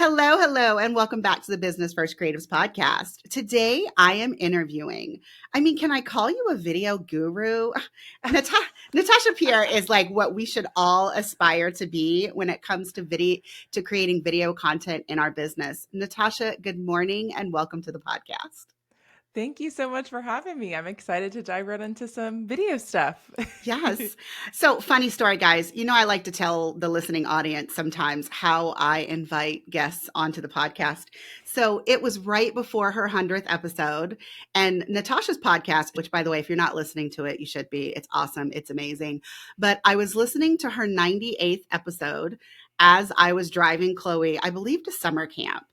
Hello, hello, and welcome back to the Business First Creatives podcast. Today, I am interviewing. Can I call you a video guru? Natasha Pierre is like what we should all aspire to be when it comes to to creating video content in our business. Natasha, good morning, and welcome to the podcast. Thank you so much for having me. I'm excited to dive right into some video stuff. Yes. So, funny story, guys. I like to tell the listening audience sometimes how I invite guests onto the podcast. So, it was right before her 100th episode. And Natasha's podcast, which, by the way, if you're not listening to it, you should be. It's awesome. It's amazing. But I was listening to her 98th episode as I was driving Chloe, I believe, to summer camp.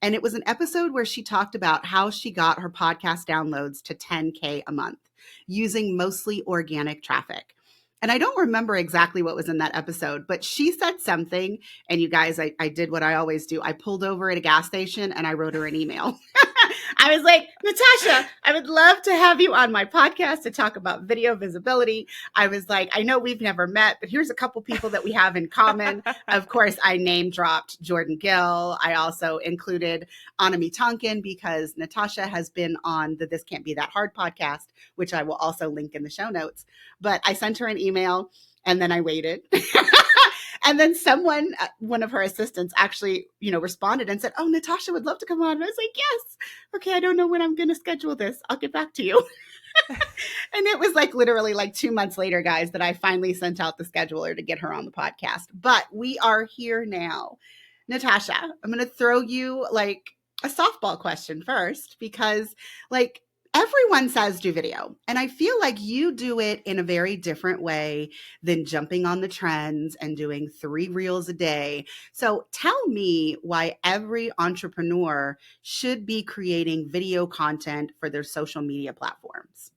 And it was an episode where she talked about how she got her podcast downloads to 10K a month using mostly organic traffic. And I don't remember exactly what was in that episode, but she said something. And you guys, I did what I always do. I pulled over at a gas station and I wrote her an email. I was like, Natasha, I would love to have you on my podcast to talk about video visibility. I was like, I know we've never met, but here's a couple people that we have in common. Of course, I name dropped Jordan Gill. I also included Anami Tonkin because Natasha has been on the This Can't Be That Hard podcast, which I will also link in the show notes. But I sent her an email and then I waited. And then someone, one of her assistants actually, responded and said, oh, Natasha would love to come on. And I was like, yes. Okay, I don't know when I'm going to schedule this. I'll get back to you. And it was like literally like 2 months later, guys, that I finally sent out the scheduler to get her on the podcast. But we are here now. Natasha, I'm going to throw you like a softball question first because like everyone says do video. And I feel like you do it in a very different way than jumping on the trends and doing 3 reels a day. So tell me why every entrepreneur should be creating video content for their social media platforms.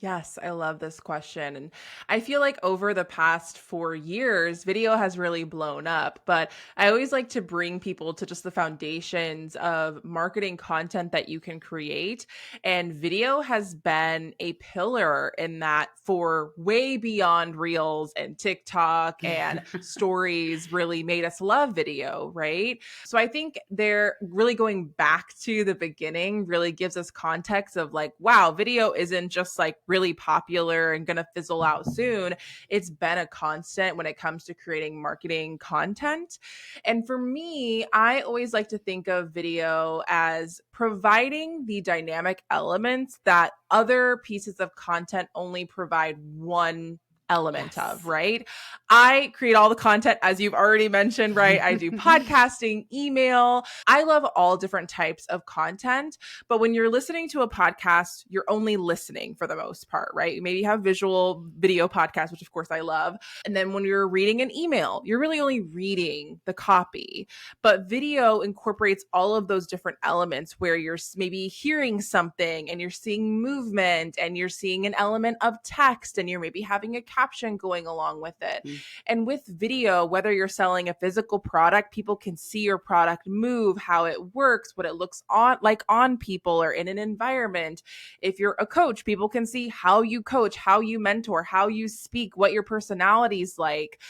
Yes, I love this question. And I feel like over the past 4 years, video has really blown up. But I always like to bring people to just the foundations of marketing content that you can create. And video has been a pillar in that for way beyond Reels and TikTok and stories really made us love video, right? So I think they're really going back to the beginning really gives us context of like, wow, video isn't just like really popular and going to fizzle out soon. It's been a constant when it comes to creating marketing content. And for me, I always like to think of video as providing the dynamic elements that other pieces of content only provide one element of, Yes. right? I create all the content, as you've already mentioned, right? I do podcasting, email. I love all different types of content. But when you're listening to a podcast, you're only listening for the most part, right? You maybe have visual video podcasts, which of course I love. And then when you're reading an email, you're really only reading the copy. But video incorporates all of those different elements where you're maybe hearing something and you're seeing movement and you're seeing an element of text and you're maybe having a caption going along with it. Mm. And with video, whether you're selling a physical product, people can see your product move, how it works, what it looks on people or in an environment. If you're a coach, people can see how you coach, how you mentor, how you speak, what your personality's like.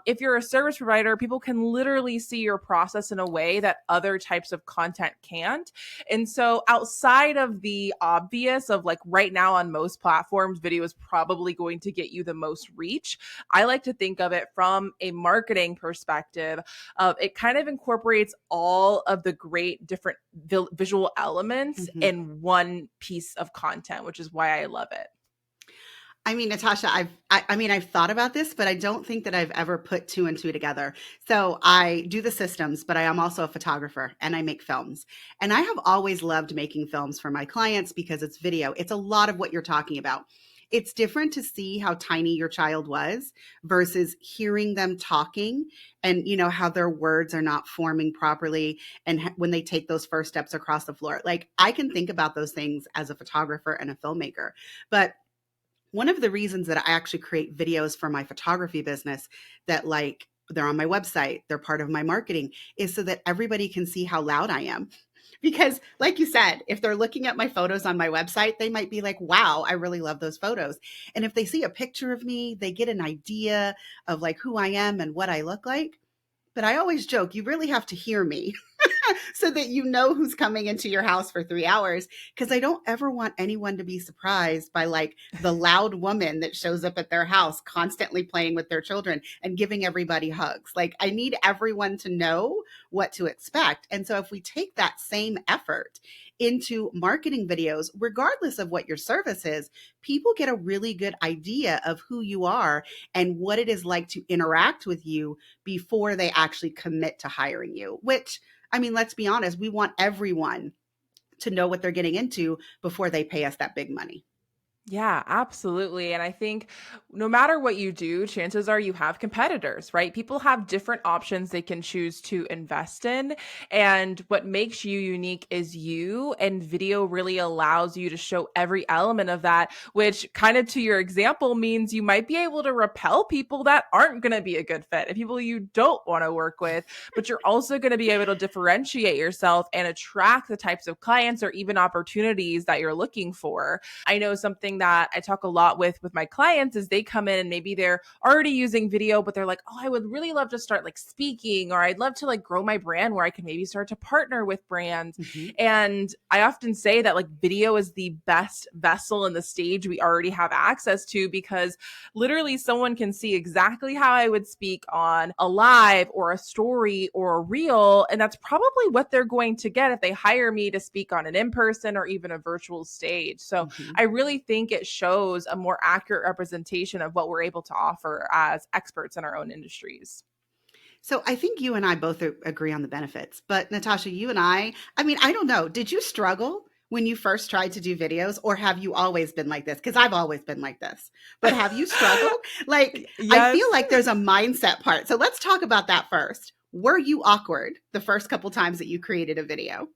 If you're a service provider, people can literally see your process in a way that other types of content can't. And so outside of the obvious of like right now on most platforms, video is probably going to get you the most reach. I like to think of it from a marketing perspective of it kind of incorporates all of the great different visual elements in one piece of content, which is why I love it. Natasha, I've thought about this, but I don't think that I've ever put 2 and 2 together. So I do the systems, but I am also a photographer and I make films. And I have always loved making films for my clients because it's video. It's a lot of what you're talking about. It's different to see how tiny your child was versus hearing them talking and, how their words are not forming properly. And when they take those first steps across the floor, like I can think about those things as a photographer and a filmmaker, but one of the reasons that I actually create videos for my photography business that like they're on my website, they're part of my marketing is so that everybody can see how loud I am. Because like you said, if they're looking at my photos on my website, they might be like, wow, I really love those photos. And if they see a picture of me, they get an idea of like who I am and what I look like. But I always joke, you really have to hear me so that you know who's coming into your house for 3 hours. Because I don't ever want anyone to be surprised by like the loud woman that shows up at their house constantly playing with their children and giving everybody hugs. Like, I need everyone to know what to expect. And so if we take that same effort into marketing videos, regardless of what your service is, people get a really good idea of who you are and what it is like to interact with you before they actually commit to hiring you. Which, I mean, let's be honest, we want everyone to know what they're getting into before they pay us that big money. Yeah, absolutely. And I think no matter what you do, chances are you have competitors, right? People have different options they can choose to invest in. And what makes you unique is you. And video really allows you to show every element of that, which kind of to your example means you might be able to repel people that aren't going to be a good fit and people you don't want to work with. But you're also going to be able to differentiate yourself and attract the types of clients or even opportunities that you're looking for. I know something that I talk a lot with my clients is they come in and maybe they're already using video, but they're like, oh, I would really love to start like speaking, or I'd love to like grow my brand where I can maybe start to partner with brands. Mm-hmm. And I often say that like video is the best vessel in the stage we already have access to, because literally someone can see exactly how I would speak on a live or a story or a reel. And that's probably what they're going to get if they hire me to speak on an in-person or even a virtual stage. So Mm-hmm. I really think it shows a more accurate representation of what we're able to offer as experts in our own industries. So I think you and I both agree on the benefits. But Natasha, you and I mean, I don't know. Did you struggle when you first tried to do videos, or have you always been like this? Because I've always been like this. But have you struggled? Like, I Yes. feel like there's a mindset part. So let's talk about that first. Were you awkward the first couple times that you created a video?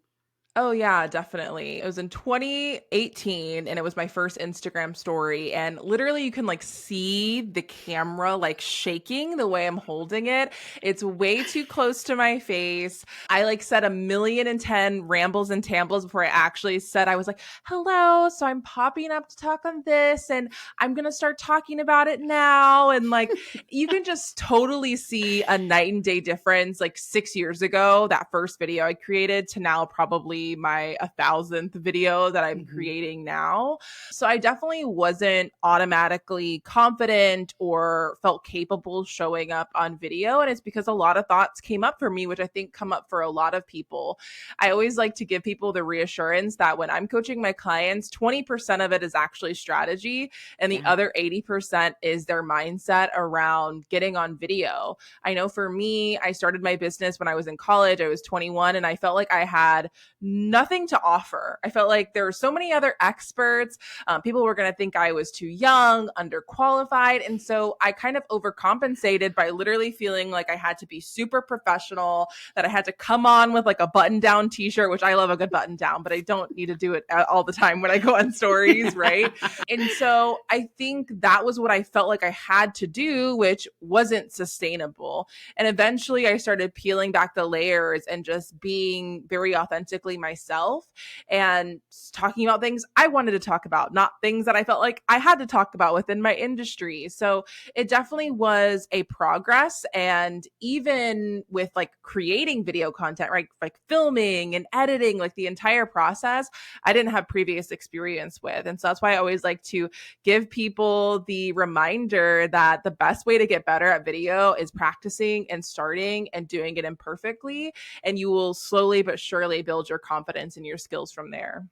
Oh yeah, definitely. It was in 2018 and it was my first Instagram story, and literally you can like see the camera like shaking the way I'm holding it. It's way too close to my face. I like said 1,000,010 rambles and tambles before I actually said, I was like, "Hello, so I'm popping up to talk on this and I'm going to start talking about it now." And like you can just totally see a night and day difference like 6 years ago, that first video I created, to now probably my 1,000th video that I'm Mm-hmm. creating now. So I definitely wasn't automatically confident or felt capable showing up on video. And it's because a lot of thoughts came up for me, which I think come up for a lot of people. I always like to give people the reassurance that when I'm coaching my clients, 20% of it is actually strategy, and the Yeah. other 80% is their mindset around getting on video. I know for me, I started my business when I was in college. I was 21 and I felt like I had nothing to offer. I felt like there were so many other experts. People were going to think I was too young, underqualified. And so I kind of overcompensated by literally feeling like I had to be super professional, that I had to come on with like a button down t-shirt, which I love a good button down, but I don't need to do it all the time when I go on stories, right? And so I think that was what I felt like I had to do, which wasn't sustainable. And eventually I started peeling back the layers and just being very authentically myself and talking about things I wanted to talk about, not things that I felt like I had to talk about within my industry. So it definitely was a progress. And even with like creating video content, right? Like filming and editing, like the entire process, I didn't have previous experience with. And so that's why I always like to give people the reminder that the best way to get better at video is practicing and starting and doing it imperfectly. And you will slowly but surely build your confidence and your skills from there.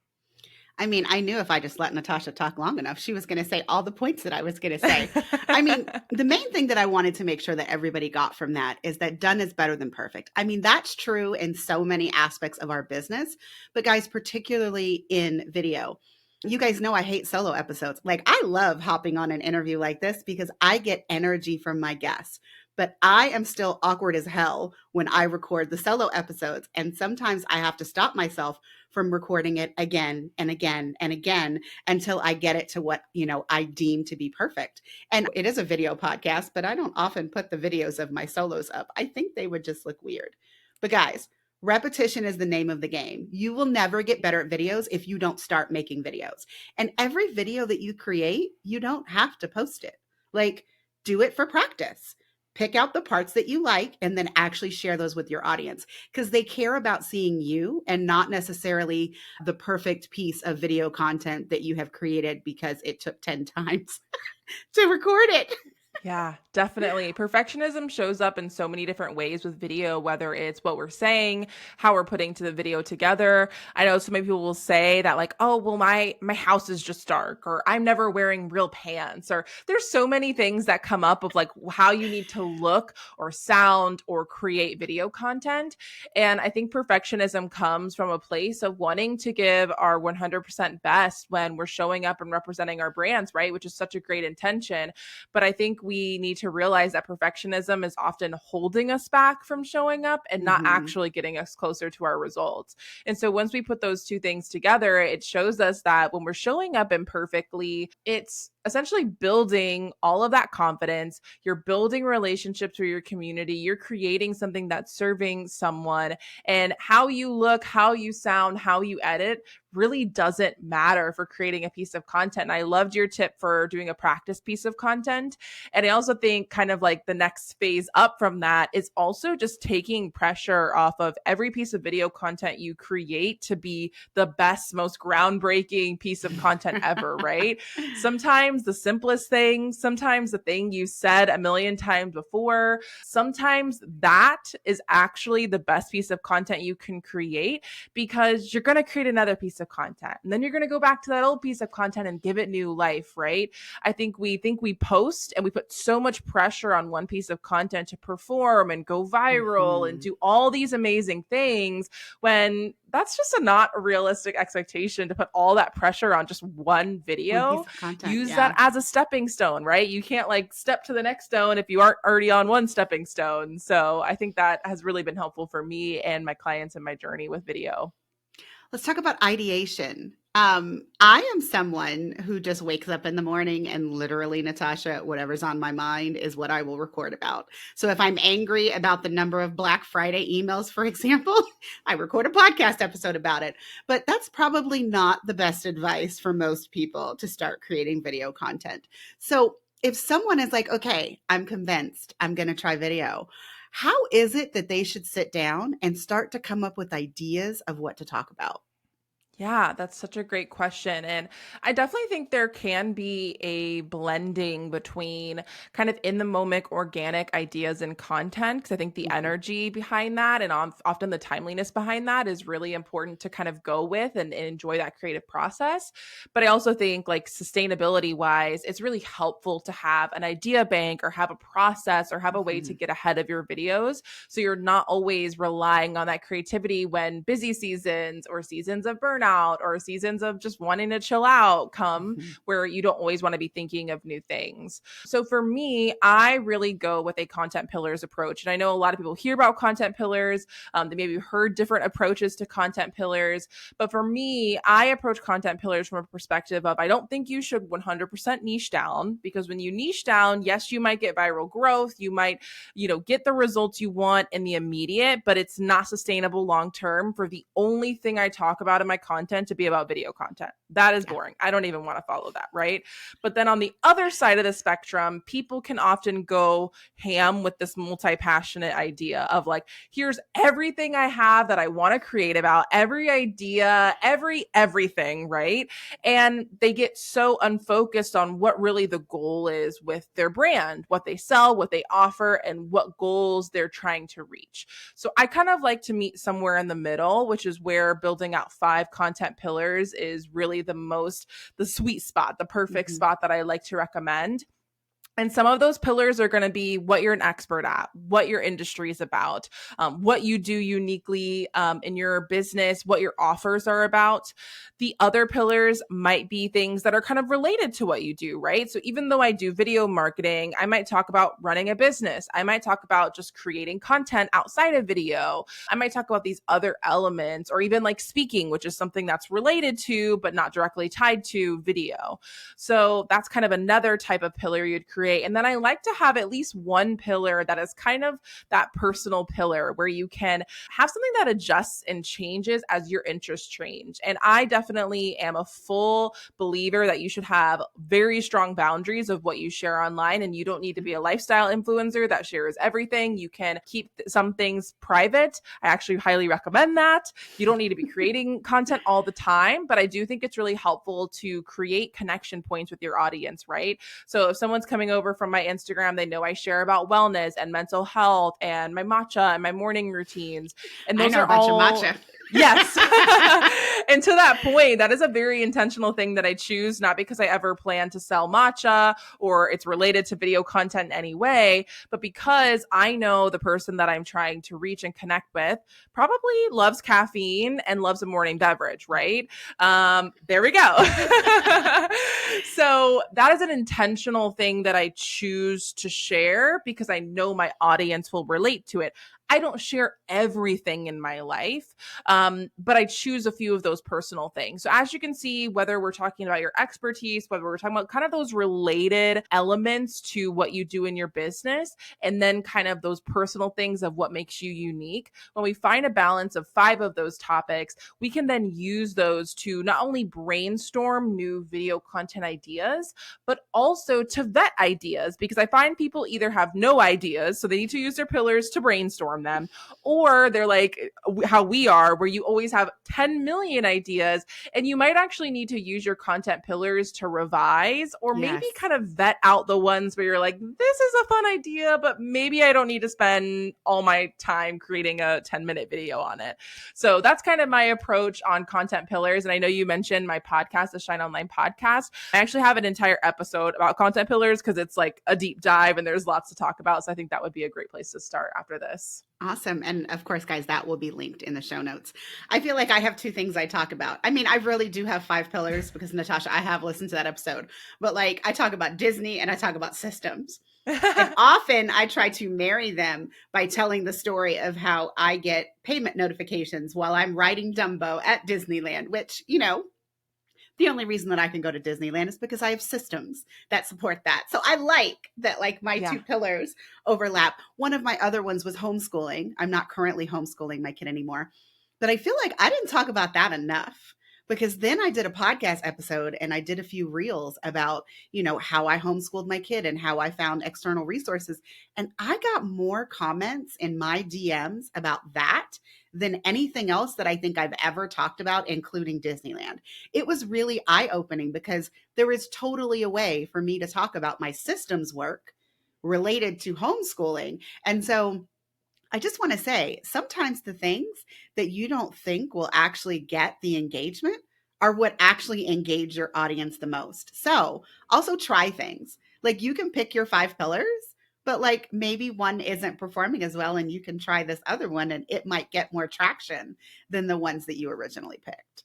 I mean, I knew if I just let Natasha talk long enough, she was going to say all the points that I was going to say. I mean, the main thing that I wanted to make sure that everybody got from that is that done is better than perfect. I mean, that's true in so many aspects of our business, but guys, particularly in video. You guys know I hate solo episodes. Like, I love hopping on an interview like this because I get energy from my guests. But I am still awkward as hell when I record the solo episodes. And sometimes I have to stop myself from recording it again and again and again until I get it to what, I deem to be perfect. And it is a video podcast, but I don't often put the videos of my solos up. I think they would just look weird. But guys, repetition is the name of the game. You will never get better at videos if you don't start making videos. And every video that you create, you don't have to post it. Like, do it for practice. pick out the parts that you like and then actually share those with your audience, because they care about seeing you and not necessarily the perfect piece of video content that you have created because it took 10 times to record it. Yeah, definitely. Perfectionism shows up in so many different ways with video, whether it's what we're saying, how we're putting to the video together. I know so many people will say that like, oh, well, my house is just dark, or I'm never wearing real pants, or there's so many things that come up of like how you need to look or sound or create video content. And I think perfectionism comes from a place of wanting to give our 100% best when we're showing up and representing our brands, right? Which is such a great intention. But I think we need to realize that perfectionism is often holding us back from showing up and not Mm-hmm. actually getting us closer to our results. And so once we put those two things together, it shows us that when we're showing up imperfectly, it's essentially building all of that confidence. You're building relationships with your community. You're creating something that's serving someone. And how you look, how you sound, how you edit really doesn't matter for creating a piece of content. And I loved your tip for doing a practice piece of content. And I also think kind of like the next phase up from that is also just taking pressure off of every piece of video content you create to be the best, most groundbreaking piece of content ever, right? Sometimes the simplest thing, sometimes the thing you said a million times before, sometimes that is actually the best piece of content you can create, because you're going to create another piece of content and then you're going to go back to that old piece of content and give it new life, right? I think we post and we put so much pressure on one piece of content to perform and go viral and Mm-hmm. do all these amazing things, when that's just not a realistic expectation to put all that pressure on just one One video. piece of content. Use that Yeah. as a stepping stone, right? You can't like step to the next stone if you aren't already on one stepping stone. So I think that has really been helpful for me and my clients in my journey with video. Let's talk about ideation. I am someone who just wakes up in the morning and literally, Natasha, whatever's on my mind is what I will record about. So if I'm angry about the number of Black Friday emails, for example, I record a podcast episode about it. But that's probably not the best advice for most people to start creating video content. So if someone is like, okay, I'm convinced I'm going to try video, how is it that they should sit down and start to come up with ideas of what to talk about? Yeah, that's such a great question. And I definitely think there can be a blending between kind of in the moment organic ideas and content. Because I think the Mhm. energy behind that and often the timeliness behind that is really important to kind of go with and enjoy that creative process. But I also think, like, sustainability wise, it's really helpful to have an idea bank or have a process or have a way to Mhm. get ahead of your videos. So you're not always relying on that creativity when busy seasons or seasons of burnout or seasons of just wanting to chill out come, Mhm. where you don't always want to be thinking of new things. So for me, I really go with a content pillars approach. And I know a lot of people hear about content pillars. They maybe heard different approaches to content pillars. But for me, I approach content pillars from a perspective of, I don't think you should 100% niche down, because when you niche down, yes, you might get viral growth. You might, get the results you want in the immediate, but it's not sustainable long term for the only thing I talk about in my content to be about video content. That is Yeah. boring. I don't even want to follow that, right? But then on the other side of the spectrum, people can often go ham with this multi-passionate idea of like, here's everything I have that I want to create about, every idea, everything, right? And they get so unfocused on what really the goal is with their brand, what they sell, what they offer, and what goals they're trying to reach. So I kind of like to meet somewhere in the middle, which is where building out 5 content pillars is really the sweet spot, the perfect Mhm. spot that I like to recommend. And some of those pillars are going to be what you're an expert at, what your industry is about, what you do uniquely in your business, what your offers are about. The other pillars might be things that are kind of related to what you do, right? So even though I do video marketing, I might talk about running a business. I might talk about just creating content outside of video. I might talk about these other elements, or even like speaking, which is something that's related to, but not directly tied to video. So that's kind of another type of pillar you'd create create. And then I like to have at least one pillar that is kind of that personal pillar where you can have something that adjusts and changes as your interests change. And I definitely am a full believer that you should have very strong boundaries of what you share online, and you don't need to be a lifestyle influencer that shares everything. You can keep some things private. I actually highly recommend that. You don't need to be creating content all the time, but I do think it's really helpful to create connection points with your audience, right? So if someone's coming over from my Instagram, they know I share about wellness and mental health and my matcha and my morning routines. And I those know are about your all matcha. yes. And to that point, that is a very intentional thing that I choose, not because I ever plan to sell matcha or it's related to video content in any way, but because I know the person that I'm trying to reach and connect with probably loves caffeine and loves a morning beverage, right? There we go. So that is an intentional thing that I choose to share because I know my audience will relate to it. I don't share everything in my life, but I choose a few of those personal things. So as you can see, whether we're talking about your expertise, whether we're talking about kind of those related elements to what you do in your business, and then kind of those personal things of what makes you unique, when we find a balance of 5 of those topics, we can then use those to not only brainstorm new video content ideas, but also to vet ideas, because I find people either have no ideas, so they need to use their pillars to brainstorm them, or they're like how we are, where you always have 10 million ideas and you might actually need to use your content pillars to revise or maybe Yes. kind of vet out the ones where you're like, this is a fun idea, but maybe I don't need to spend all my time creating a 10-minute video on it. So that's kind of my approach on content pillars. And I know you mentioned my podcast, the Shine Online podcast. I actually have an entire episode about content pillars because it's like a deep dive and there's lots to talk about. So I think that would be a great place to start after this. Awesome. And of course, guys, that will be linked in the show notes. I feel like I have 2 things I talk about. I mean, I really do have 5 pillars because Natasha, I have listened to that episode, but like I talk about Disney and I talk about systems. And often I try to marry them by telling the story of how I get payment notifications while I'm riding Dumbo at Disneyland, which, the only reason that I can go to Disneyland is because I have systems that support that. So I like that, like my Yeah. 2 pillars overlap. One of my other ones was homeschooling. I'm not currently homeschooling my kid anymore, but I feel like I didn't talk about that enough, because then I did a podcast episode and I did a few reels about, how I homeschooled my kid and how I found external resources. And I got more comments in my DMs about that than anything else that I think I've ever talked about, including Disneyland. It was really eye-opening because there is totally a way for me to talk about my systems work related to homeschooling. And so I just want to say, sometimes the things that you don't think will actually get the engagement are what actually engage your audience the most. So also try things. Like you can pick your 5 pillars, but like maybe one isn't performing as well and you can try this other one and it might get more traction than the ones that you originally picked.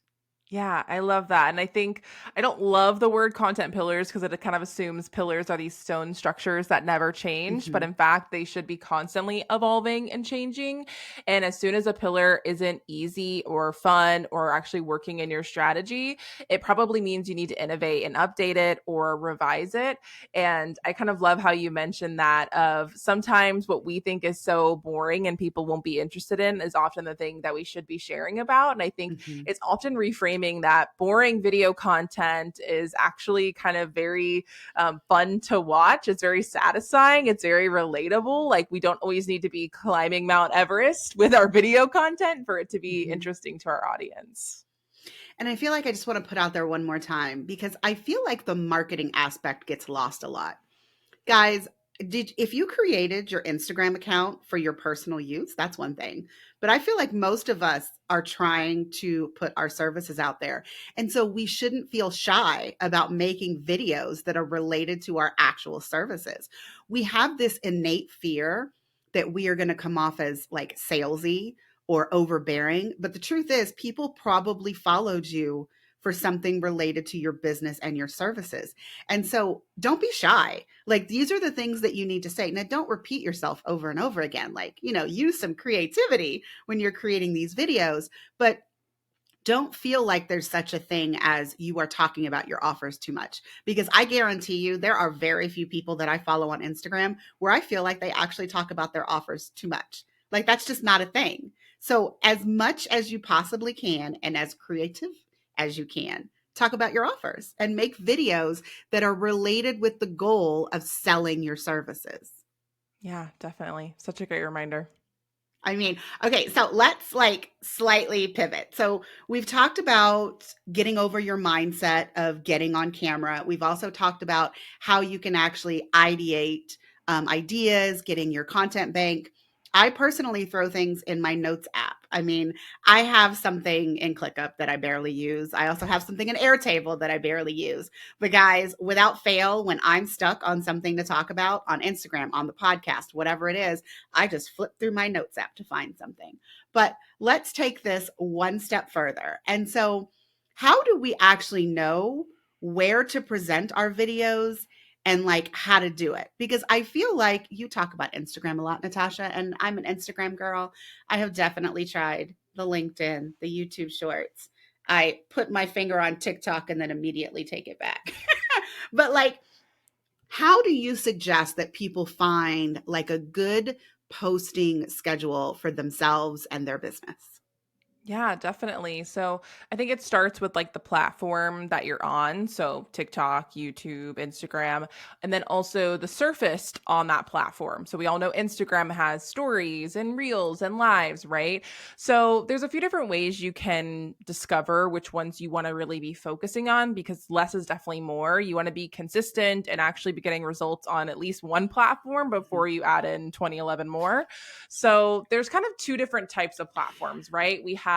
Yeah, I love that. And I think I don't love the word content pillars because it kind of assumes pillars are these stone structures that never change. But Mhm. in fact, they should be constantly evolving and changing. And as soon as a pillar isn't easy or fun or actually working in your strategy, it probably means you need to innovate and update it or revise it. And I kind of love how you mentioned that of sometimes what we think is so boring and people won't be interested in is often the thing that we should be sharing about. And I think Mhm. it's often reframing that boring video content is actually kind of very fun to watch. It's very satisfying. It's very relatable. Like we don't always need to be climbing Mount Everest with our video content for it to be Mhm. interesting to our audience. And I feel like I just want to put out there one more time because I feel like the marketing aspect gets lost a lot. Guys, if you created your Instagram account for your personal use, that's one thing. But I feel like most of us are trying to put our services out there. And so we shouldn't feel shy about making videos that are related to our actual services. We have this innate fear that we are going to come off as like salesy or overbearing. But the truth is, people probably followed you for something related to your business and your services. And so don't be shy. Like these are the things that you need to say. Now, don't repeat yourself over and over again. Like, use some creativity when you're creating these videos, but don't feel like there's such a thing as you are talking about your offers too much, because I guarantee you there are very few people that I follow on Instagram where I feel like they actually talk about their offers too much. Like that's just not a thing. So as much as you possibly can and as creative as you can, talk about your offers and make videos that are related with the goal of selling your services. Yeah, definitely. Such a great reminder. I mean, okay, so let's like slightly pivot. So we've talked about getting over your mindset of getting on camera. We've also talked about how you can actually ideate ideas, getting your content bank. I personally throw things in my notes app. I mean, I have something in ClickUp that I barely use. I also have something in Airtable that I barely use. But guys, without fail, when I'm stuck on something to talk about on Instagram, on the podcast, whatever it is, I just flip through my notes app to find something. But let's take this one step further. And so, how do we actually know where to present our videos and like how to do it? Because I feel like you talk about Instagram a lot, Natasha, and I'm an Instagram girl. I have definitely tried the LinkedIn, the YouTube shorts. I put my finger on TikTok and then immediately take it back. But like, how do you suggest that people find like a good posting schedule for themselves and their business? Yeah, definitely. So I think it starts with like the platform that you're on. So TikTok, YouTube, Instagram, and then also the surfaced on that platform. So we all know Instagram has stories and reels and lives, right? So there's a few different ways you can discover which ones you want to really be focusing on, because less is definitely more. You want to be consistent and actually be getting results on at least one platform before you add in 2011 more. So there's kind of two different types of platforms, right? We have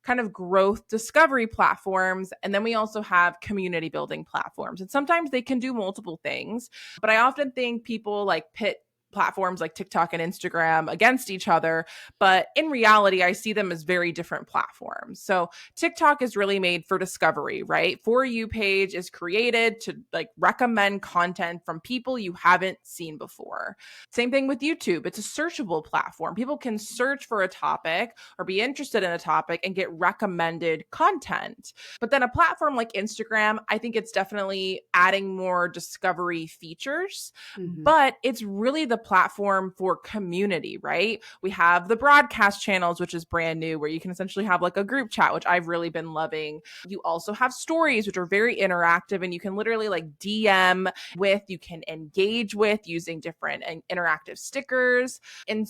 kind of growth discovery platforms, and then we also have community building platforms. And sometimes they can do multiple things, but I often think people like pit platforms like TikTok and Instagram against each other, but in reality I see them as very different platforms. So TikTok is really made for discovery, right? For You page is created to like recommend content from people you haven't seen before. Same thing with YouTube. It's a searchable platform. People can search for a topic or be interested in a topic and get recommended content. But then a platform like Instagram, I think it's definitely adding more discovery features, Mm-hmm. but it's really the platform for community, right? We have the broadcast channels, which is brand new, where you can essentially have like a group chat, which I've really been loving. You also have stories, which are very interactive, and you can literally like DM with, you can engage with using different and interactive stickers. And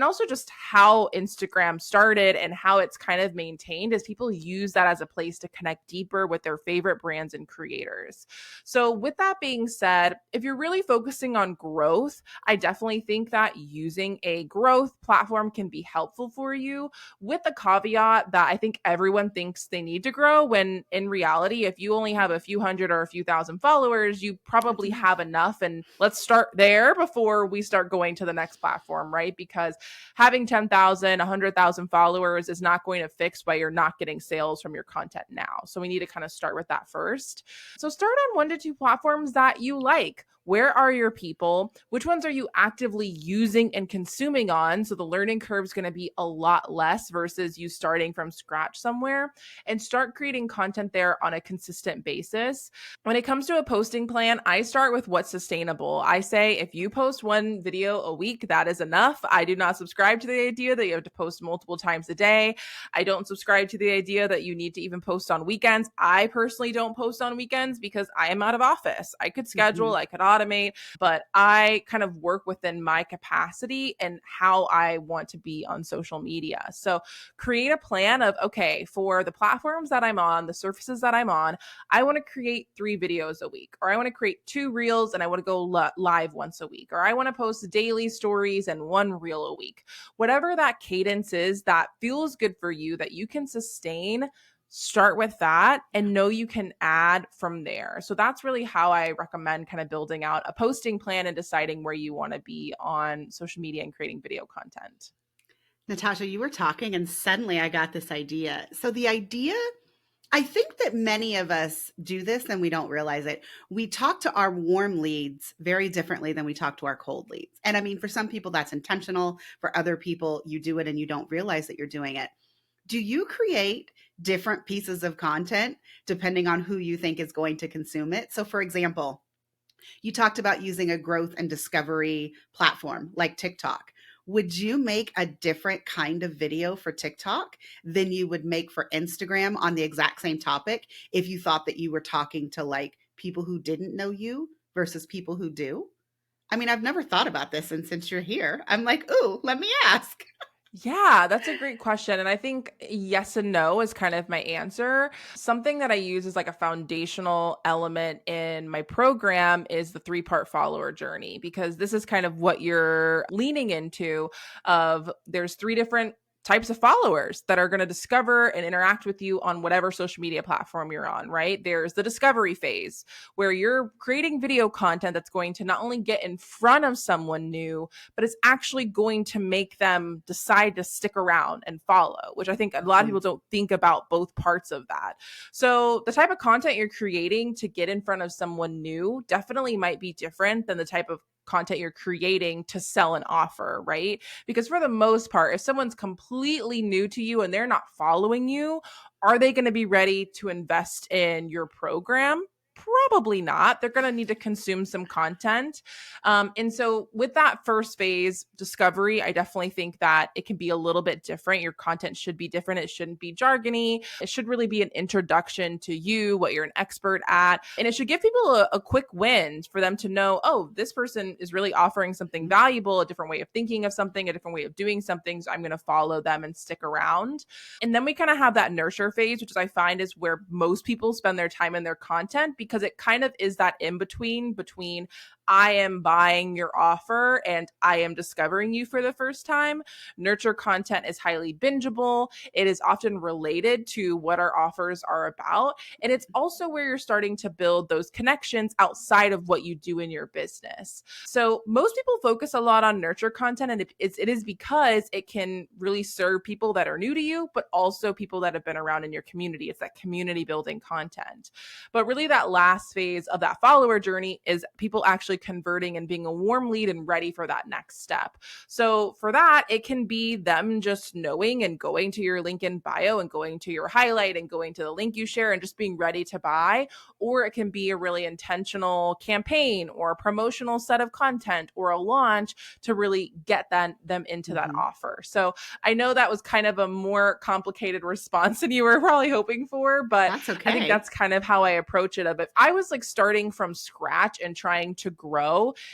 also just how Instagram started and how it's kind of maintained is people use that as a place to connect deeper with their favorite brands and creators. So, with that being said, if you're really focusing on growth, I definitely think that using a growth platform can be helpful for you, with the caveat that I think everyone thinks they need to grow, when in reality, if you only have a few hundred or a few thousand followers, you That's probably enough. have enough. And let's start there before we start going to the next platform, right? Because having 10,000, 100,000 followers is not going to fix why you're not getting sales from your content now. So we need to kind of start with that first. So start on 1 to 2 platforms that you like. Where are your people? Which ones are you actively using and consuming on? So the learning curve is going to be a lot less versus you starting from scratch somewhere, and start creating content there on a consistent basis. When it comes to a posting plan, I start with what's sustainable. I say if you post one video a week, that is enough. I do not subscribe to the idea that you have to post multiple times a day. I don't subscribe to the idea that you need to even post on weekends. I personally don't post on weekends because I am out of office. I could Mm-hmm. schedule, I could automate, but I kind of work within my capacity and how I want to be on social media. So create a plan of, okay, for the platforms that I'm on, the surfaces that I'm on, I want to create 3 videos a week, or I want to create 2 reels and I want to go live once a week, or I want to post daily stories and 1 reel a week. Whatever that cadence is that feels good for you, that you can sustain, start with that and know you can add from there. So that's really how I recommend kind of building out a posting plan and deciding where you want to be on social media and creating video content. Natasha, you were talking and suddenly I got this idea. So the idea, I think that many of us do this and we don't realize it. We talk to our warm leads very differently than we talk to our cold leads. And I mean, for some people that's intentional. For other people, you do it and you don't realize that you're doing it. Do you create different pieces of content depending on who you think is going to consume it. So, for example, you talked about using a growth and discovery platform like TikTok. Would you make a different kind of video for TikTok than you would make for Instagram on the exact same topic if you thought that you were talking to like people who didn't know you versus people who do? I mean, I've never thought about this, and since you're here, I'm like, ooh, let me ask. Yeah, that's a great question. And I think yes and no is kind of my answer. Something that I use as like a foundational element in my program is the 3-part follower journey, because this is kind of what you're leaning into of there's 3 different types of followers that are going to discover and interact with you on whatever social media platform you're on, right? There's the discovery phase where you're creating video content that's going to not only get in front of someone new, but it's actually going to make them decide to stick around and follow, which I think a lot of people Mhm. don't think about both parts of that. So the type of content you're creating to get in front of someone new definitely might be different than the type of content you're creating to sell an offer, right? Because for the most part, if someone's completely new to you and they're not following you, are they going to be ready to invest in your program? Probably not. They're going to need to consume some content. And so, with that first phase, discovery, I definitely think that it can be a little bit different. Your content should be different. It shouldn't be jargony. It should really be an introduction to you, what you're an expert at. And it should give people a quick win for them to know, oh, this person is really offering something valuable, a different way of thinking of something, a different way of doing something. So, I'm going to follow them and stick around. And then we kind of have that nurture phase, which is I find is where most people spend their time in their content, because it kind of is that in between I am buying your offer and I am discovering you for the first time. Nurture content is highly bingeable. It is often related to what our offers are about. And it's also where you're starting to build those connections outside of what you do in your business. So most people focus a lot on nurture content, and it is because it can really serve people that are new to you, but also people that have been around in your community. It's that community building content. But really, that last phase of that follower journey is people actually converting and being a warm lead and ready for that next step. So for that, it can be them just knowing and going to your link in bio and going to your highlight and going to the link you share and just being ready to buy. Or it can be a really intentional campaign or a promotional set of content or a launch to really get them into that Mhm. offer. So I know that was kind of a more complicated response than you were probably hoping for, but That's I think okay. that's kind of how I approach it. But if I was like starting from scratch and trying to grow,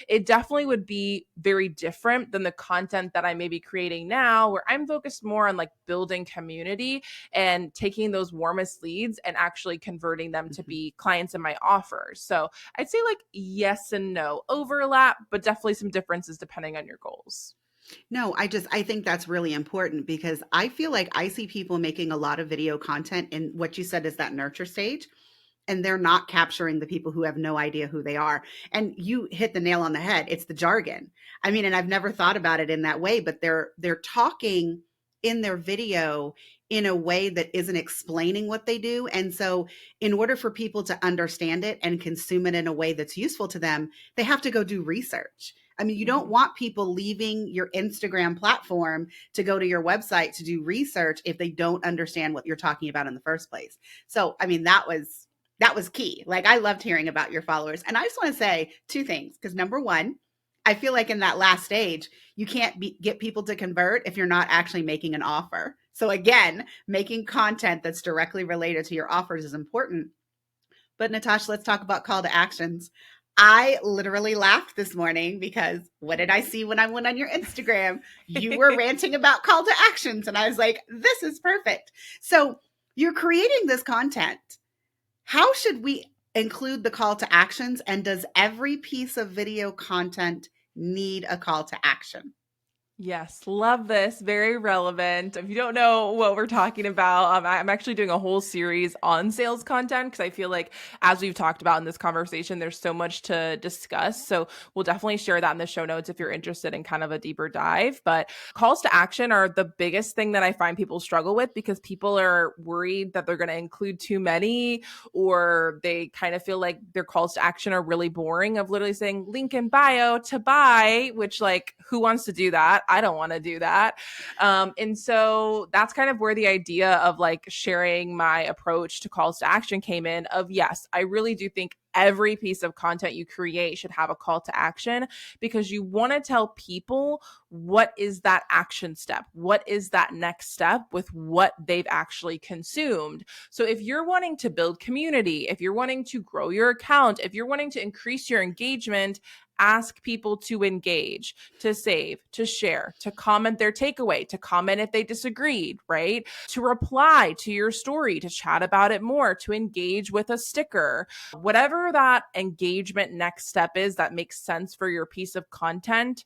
it definitely would be very different than the content that I may be creating now, where I'm focused more on like building community and taking those warmest leads and actually converting them to Mhm. be clients in my offers. So I'd say like yes and no overlap, but definitely some differences depending on your goals. No, I think that's really important because I feel like I see people making a lot of video content in what you said is that nurture stage, and they're not capturing the people who have no idea who they are. And you hit the nail on the head. It's the jargon. I mean, and I've never thought about it in that way, but they're talking in their video in a way that isn't explaining what they do. And so in order for people to understand it and consume it in a way that's useful to them, they have to go do research. I mean, you don't Mhm. want people leaving your Instagram platform to go to your website to do research if they don't understand what you're talking about in the first place. So, I mean, that was key. Like, I loved hearing about your followers. And I just want to say two things because number one, I feel like in that last stage, you can't get people to convert if you're not actually making an offer. So again, making content that's directly related to your offers is important. But Natasha, let's talk about call to actions. I literally laughed this morning because what did I see when I went on your Instagram? You were ranting about call to actions. And I was like, this is perfect. So you're creating this content. How should we include the call to actions? And does every piece of video content need a call to action? Yes, love this. Very relevant. If you don't know what we're talking about, I'm actually doing a whole series on sales content because I feel like, as we've talked about in this conversation, there's so much to discuss. So we'll definitely share that in the show notes if you're interested in kind of a deeper dive. But calls to action are the biggest thing that I find people struggle with because people are worried that they're going to include too many, or they kind of feel like their calls to action are really boring of literally saying link in bio to buy, which like who wants to do that? I don't want to do that. And so that's kind of where the idea of like sharing my approach to calls to action came in of, yes, I really do think every piece of content you create should have a call to action, because you want to tell people what is that action step? What is that next step with what they've actually consumed? So if you're wanting to build community, if you're wanting to grow your account, if you're wanting to increase your engagement, ask people to engage, to save, to share, to comment their takeaway, to comment if they disagreed, right? To reply to your story, to chat about it more, to engage with a sticker. Whatever that engagement next step is that makes sense for your piece of content,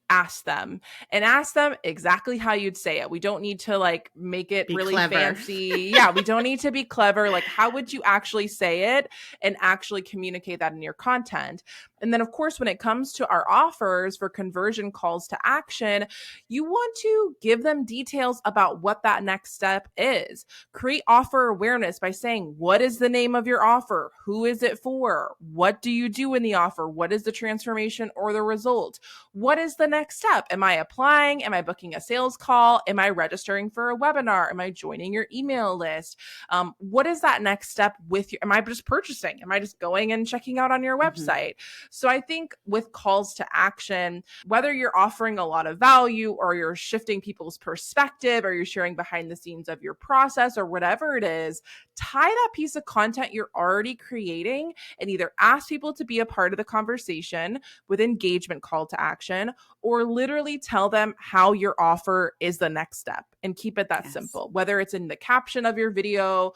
ask them, and ask them exactly how you'd say it. We don't need to like make it Be really clever. fancy. Yeah, we don't need to be clever. Like, how would you actually say it and actually communicate that in your content? And then, of course, when it comes to our offers for conversion calls to action, you want to give them details about what that next step is. Create offer awareness by saying, what is the name of your offer? Who is it for? What do you do in the offer? What is the transformation or the result? What is the next step? Am I applying? Am I booking a sales call? Am I registering for a webinar? Am I joining your email list? What is that next step with you? Am I just purchasing? Am I just going and checking out on your website? So I think with calls to action, whether you're offering a lot of value or you're shifting people's perspective or you're sharing behind the scenes of your process or whatever it is, tie that piece of content you're already creating and either ask people to be a part of the conversation with engagement call to action, or literally tell them how your offer is the next step and keep it that Yes. simple. Whether it's in the caption of your video,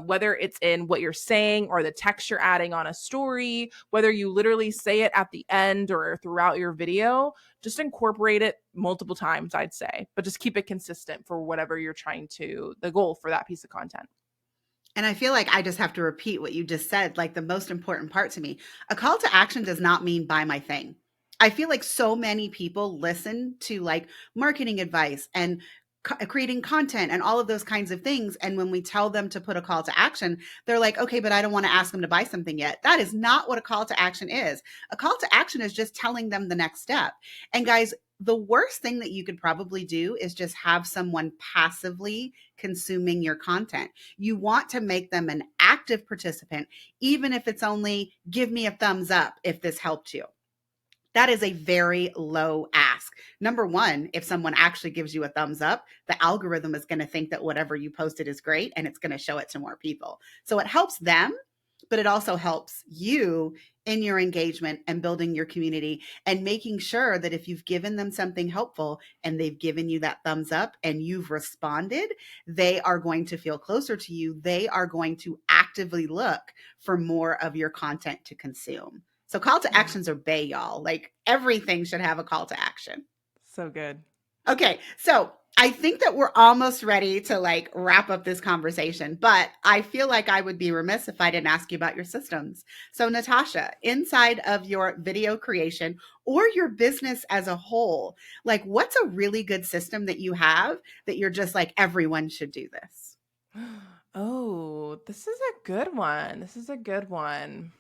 whether it's in what you're saying or the text you're adding on a story, whether you literally say it at the end or throughout your video, just incorporate it multiple times, I'd say, but just keep it consistent for whatever you're trying to, the goal for that piece of content. And I feel like I just have to repeat what you just said, like the most important part to me. A call to action does not mean buy my thing. I feel like so many people listen to like marketing advice and creating content and all of those kinds of things. And when we tell them to put a call to action, they're like, okay, but I don't want to ask them to buy something yet. That is not what a call to action is. A call to action is just telling them the next step. And guys, the worst thing that you could probably do is just have someone passively consuming your content. You want to make them an active participant, even if it's only give me a thumbs up if this helped you. That is a very low ask. Number one, if someone actually gives you a thumbs up, the algorithm is going to think that whatever you posted is great and it's going to show it to more people. So it helps them, but it also helps you in your engagement and building your community and making sure that if you've given them something helpful and they've given you that thumbs up and you've responded, they are going to feel closer to you. They are going to actively look for more of your content to consume. So call to actions are bae, y'all. Like everything should have a call to action. So good. Okay, so I think that we're almost ready to like wrap up this conversation, but I feel like I would be remiss if I didn't ask you about your systems. So Natasha, inside of your video creation or your business as a whole, like what's a really good system that you have that you're just like, everyone should do this? Oh, this is a good one. This is a good one.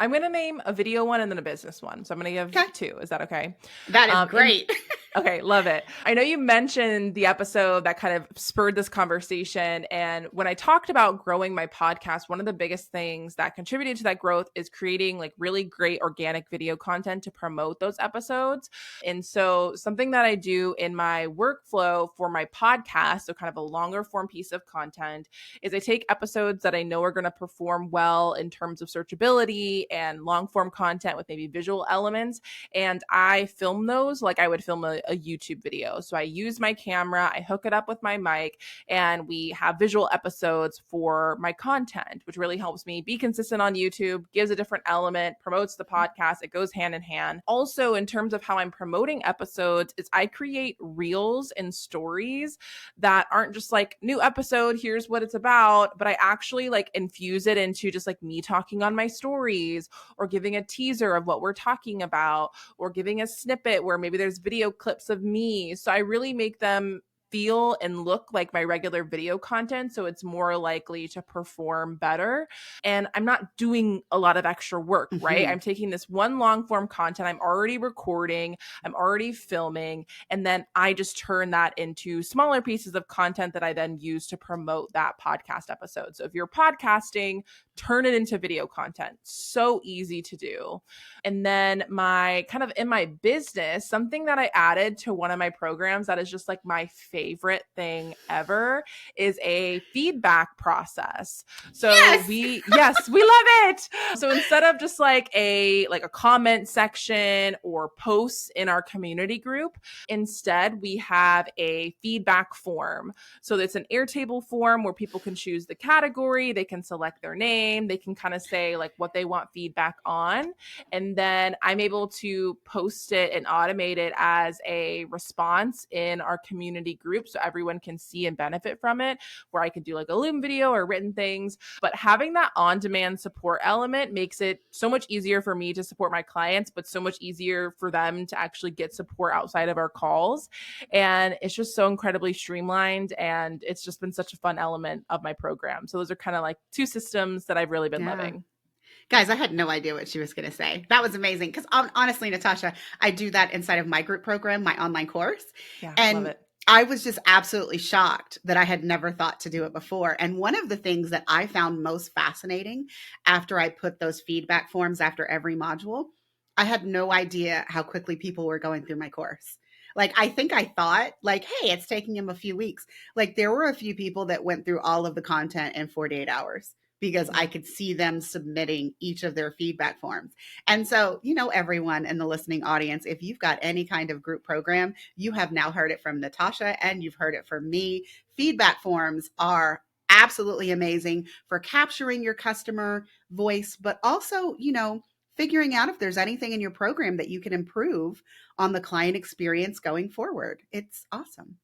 I'm going to name a video one and then a business one. So I'm going to give two. Is that okay? That is great. Okay, love it. I know you mentioned the episode that kind of spurred this conversation. And when I talked about growing my podcast, one of the biggest things that contributed to that growth is creating like really great organic video content to promote those episodes. And so something that I do in my workflow for my podcast, so kind of a longer form piece of content, is I take episodes that I know are going to perform well in terms of searchability and long form content with maybe visual elements. And I film those like I would film a YouTube video. So I use my camera, I hook it up with my mic, and we have visual episodes for my content, which really helps me be consistent on YouTube, gives a different element, promotes the podcast. It goes hand in hand. Also, in terms of how I'm promoting episodes, is I create reels and stories that aren't just like new episode, here's what it's about, but I actually like infuse it into just like me talking on my stories or giving a teaser of what we're talking about or giving a snippet where maybe there's video clips of me. So I really make them feel and look like my regular video content, so it's more likely to perform better. And I'm not doing a lot of extra work, right? Hmm. I'm taking this one long form content, I'm already recording, I'm already filming, and then I just turn that into smaller pieces of content that I then use to promote that podcast episode. So if you're podcasting, turn it into video content. So easy to do. And then my kind of in my business, something that I added to one of my programs that is just like my favorite thing ever is a feedback process. So Yes. yes, we love it. So instead of just like a comment section or posts in our community group, instead we have a feedback form. So it's an Airtable form where people can choose the category, they can select their name, they can kind of say like what they want feedback on. And then I'm able to post it and automate it as a response in our community group so everyone can see and benefit from it, where I could do like a Loom video or written things. But having that on-demand support element makes it so much easier for me to support my clients, but so much easier for them to actually get support outside of our calls. And it's just so incredibly streamlined, and it's just been such a fun element of my program. So those are kind of like two systems that I've really been Yeah. loving. Guys, I had no idea what she was going to say. That was amazing. Because honestly, Natasha, I do that inside of my group program, my online course. Yeah, love And it. I was just absolutely shocked that I had never thought to do it before. And one of the things that I found most fascinating after I put those feedback forms after every module, I had no idea how quickly people were going through my course. Like, I think I thought, like, hey, it's taking them a few weeks. Like, there were a few people that went through all of the content in 48 hours because I Yeah. could see them submitting each of their feedback forms. And so, everyone in the listening audience, if you've got any kind of group program, you have now heard it from Natasha and you've heard it from me. Feedback forms are absolutely amazing for capturing your customer voice, but also, figuring out if there's anything in your program that you can improve on the client experience going forward. It's awesome.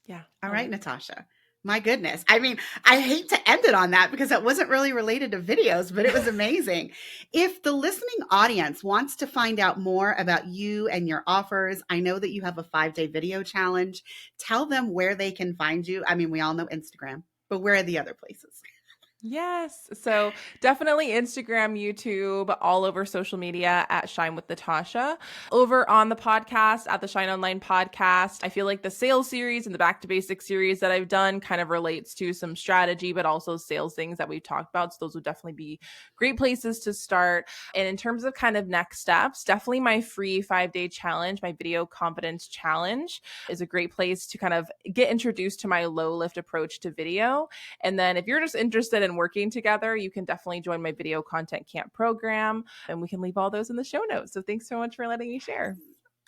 Yeah, All love right, it. Natasha. My goodness. I mean, I hate to end it on that because it wasn't really related to videos, but it was amazing. If the listening audience wants to find out more about you and your offers, I know that you have a 5-day video challenge. Tell them where they can find you. I mean, we all know Instagram, but where are the other places? Yes. So definitely Instagram, YouTube, all over social media at Shine with Natasha. Over on the podcast at the Shine Online podcast, I feel like the sales series and the Back to Basics series that I've done kind of relates to some strategy, but also sales things that we've talked about. So those would definitely be great places to start. And in terms of kind of next steps, definitely my free 5-day challenge, my video confidence challenge is a great place to kind of get introduced to my low lift approach to video. And then if you're just interested in working together, you can definitely join my video content camp program, and we can leave all those in the show notes. So thanks so much for letting me share.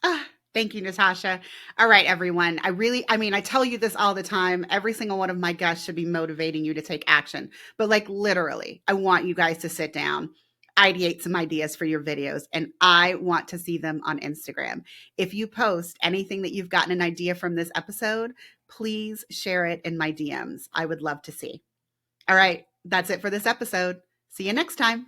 Ah, thank you, Natasha. All right, everyone. I tell you this all the time. Every single one of my guests should be motivating you to take action. But like literally, I want you guys to sit down, ideate some ideas for your videos, and I want to see them on Instagram. If you post anything that you've gotten an idea from this episode, please share it in my DMs. I would love to see. All right, that's it for this episode. See you next time.